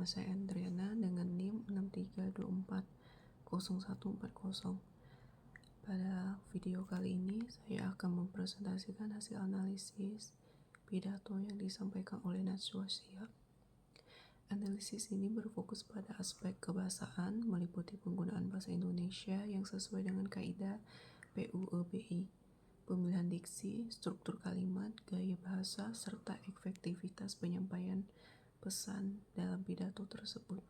Nama saya Andriana dengan NIM 63240140. Pada video kali ini, saya akan mempresentasikan hasil analisis pidato yang disampaikan oleh Najwa Shihab. Analisis ini berfokus pada aspek kebahasaan, meliputi penggunaan bahasa Indonesia yang sesuai dengan kaidah PUEBI, pemilihan diksi, struktur kalimat, gaya bahasa, serta efektivitas penyampaian pesan dalam pidato tersebut.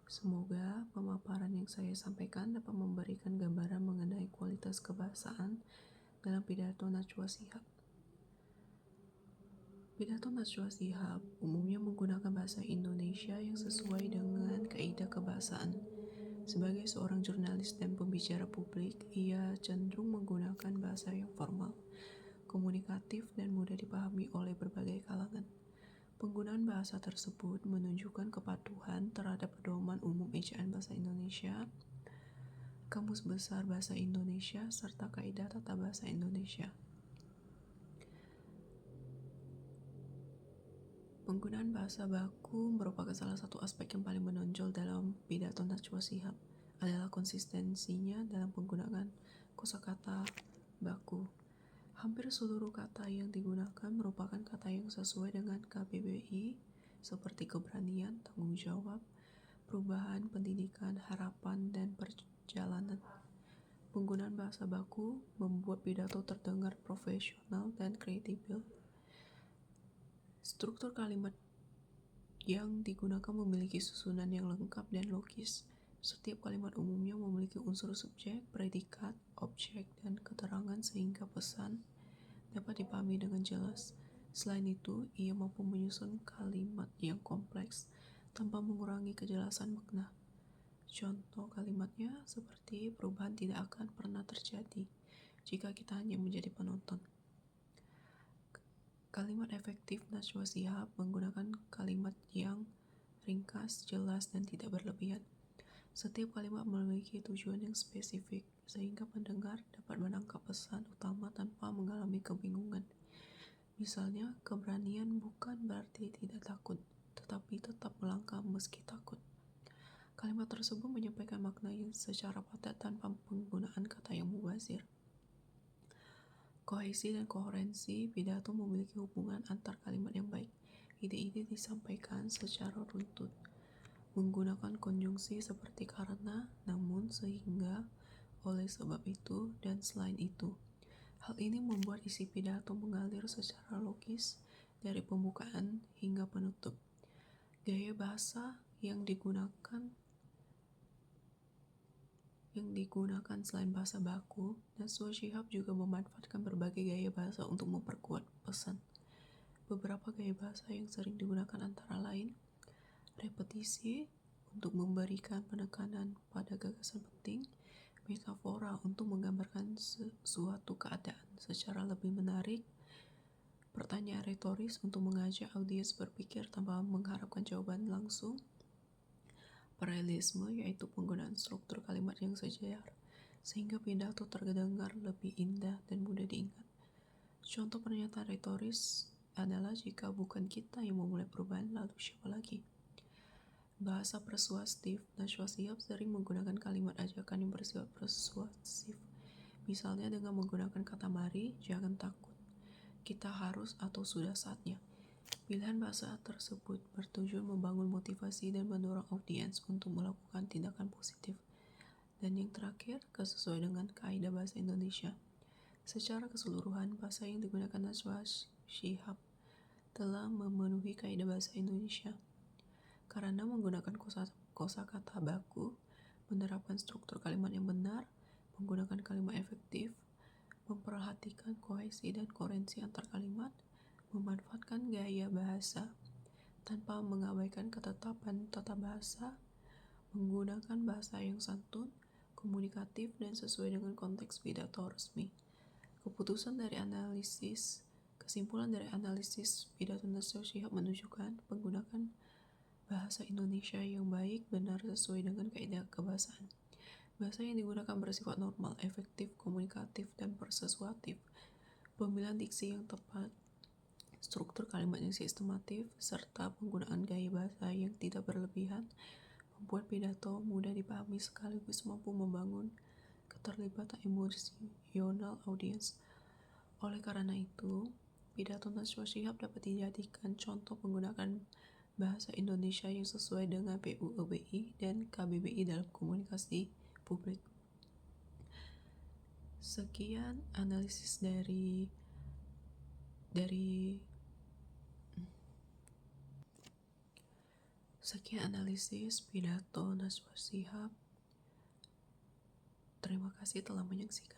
Semoga pemaparan yang saya sampaikan dapat memberikan gambaran mengenai kualitas kebahasaan dalam pidato Najwa Shihab. Pidato Najwa Shihab umumnya menggunakan bahasa Indonesia yang sesuai dengan kaidah kebahasaan. Sebagai seorang jurnalis dan pembicara publik, ia cenderung menggunakan bahasa yang formal, komunikatif, dan mudah dipahami oleh berbagai kalangan. Penggunaan bahasa tersebut menunjukkan kepatuhan terhadap pedoman umum ejaan bahasa Indonesia, Kamus Besar Bahasa Indonesia, serta kaidah tata bahasa Indonesia. Penggunaan bahasa baku merupakan salah satu aspek yang paling menonjol dalam pidato Najwa Shihab adalah konsistensinya dalam penggunaan kosakata baku. Hampir seluruh kata yang digunakan merupakan kata yang sesuai dengan KBBI, seperti keberanian, tanggung jawab, perubahan, pendidikan, harapan, dan perjalanan. Penggunaan bahasa baku membuat pidato terdengar profesional dan kredibel. Struktur kalimat yang digunakan memiliki susunan yang lengkap dan logis. Setiap kalimat umumnya memiliki unsur subjek, predikat, objek, dan keterangan sehingga pesan dapat dipahami dengan jelas. Selain itu, ia mampu menyusun kalimat yang kompleks tanpa mengurangi kejelasan makna. Contoh kalimatnya seperti perubahan tidak akan pernah terjadi jika kita hanya menjadi penonton. Kalimat efektif Najwa Shihab menggunakan kalimat yang ringkas, jelas, dan tidak berlebihan. Setiap kalimat memiliki tujuan yang spesifik, sehingga pendengar dapat menangkap pesan utama tanpa mengalami kebingungan. Misalnya, keberanian bukan berarti tidak takut, tetapi tetap melangkah meski takut. Kalimat tersebut menyampaikan makna yang secara padat tanpa penggunaan kata yang mubazir. Kohesi dan koherensi pidato memiliki hubungan antar kalimat yang baik. Ide-ide disampaikan secara runtut, menggunakan konjungsi seperti karena, namun, sehingga, oleh sebab itu, dan selain itu. Hal ini membuat isi pidato mengalir secara logis dari pembukaan hingga penutup. Gaya bahasa yang digunakan selain bahasa baku, Najwa Shihab juga memanfaatkan berbagai gaya bahasa untuk memperkuat pesan. Beberapa gaya bahasa yang sering digunakan antara lain repetisi untuk memberikan penekanan pada gagasan penting, metafora untuk menggambarkan suatu keadaan secara lebih menarik, pertanyaan retoris untuk mengajak audiens berpikir tanpa mengharapkan jawaban langsung, paralelisme yaitu penggunaan struktur kalimat yang sejajar sehingga pidato terdengar lebih indah dan mudah diingat. Contoh pernyataan retoris adalah jika bukan kita yang memulai perubahan, lalu siapa lagi? Bahasa persuasif, Najwa Shihab sering menggunakan kalimat ajakan yang bersifat persuasif. Misalnya dengan menggunakan kata mari, jangan takut, kita harus atau sudah saatnya. Pilihan bahasa tersebut bertujuan membangun motivasi dan mendorong audiens untuk melakukan tindakan positif. Dan yang terakhir, sesuai dengan kaidah bahasa Indonesia. Secara keseluruhan, bahasa yang digunakan Najwa Shihab telah memenuhi kaidah bahasa Indonesia. Karena menggunakan kosakata baku, menerapkan struktur kalimat yang benar, menggunakan kalimat efektif, memperhatikan kohesi dan koherensi antar kalimat, memanfaatkan gaya bahasa tanpa mengabaikan ketetapan tata bahasa, menggunakan bahasa yang santun, komunikatif, dan sesuai dengan konteks pidato resmi. Kesimpulan dari analisis pidato Najwa Shihab menunjukkan penggunaan bahasa Indonesia yang baik benar sesuai dengan kaidah kebahasaan. Bahasa yang digunakan bersifat normal, efektif, komunikatif, dan persuasif. Pemilihan diksi yang tepat Struktur kalimat yang sistematif serta penggunaan gaya bahasa yang tidak berlebihan membuat pidato mudah dipahami sekaligus mampu membangun keterlibatan emosional audiens. Oleh karena itu, pidato Najwa Shihab dapat dijadikan contoh menggunakan bahasa Indonesia yang sesuai dengan PUEBI dan KBBI dalam komunikasi publik. Sekian analisis dari pidato Najwa Shihab. Terima kasih telah menyaksikan.